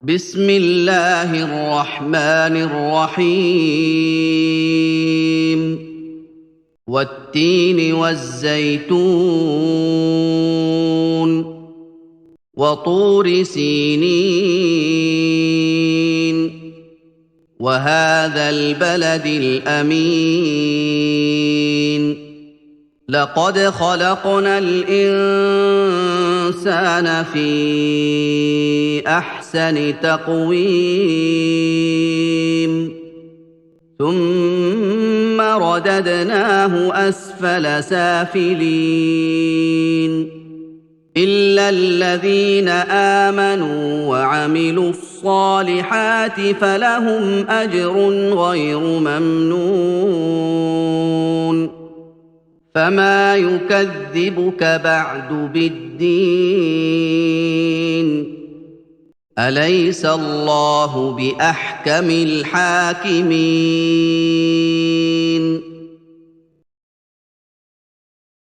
بسم الله الرحمن الرحيم والتين والزيتون وطور سينين وهذا البلد الأمين لقد خلقنا الإنسان في أحسن تقويم ثم رددناه أسفل سافلين إلا الذين آمنوا وعملوا الصالحات فلهم أجر غير ممنون فما يكذبك بعد بالدين أليس الله بأحكم الحاكمين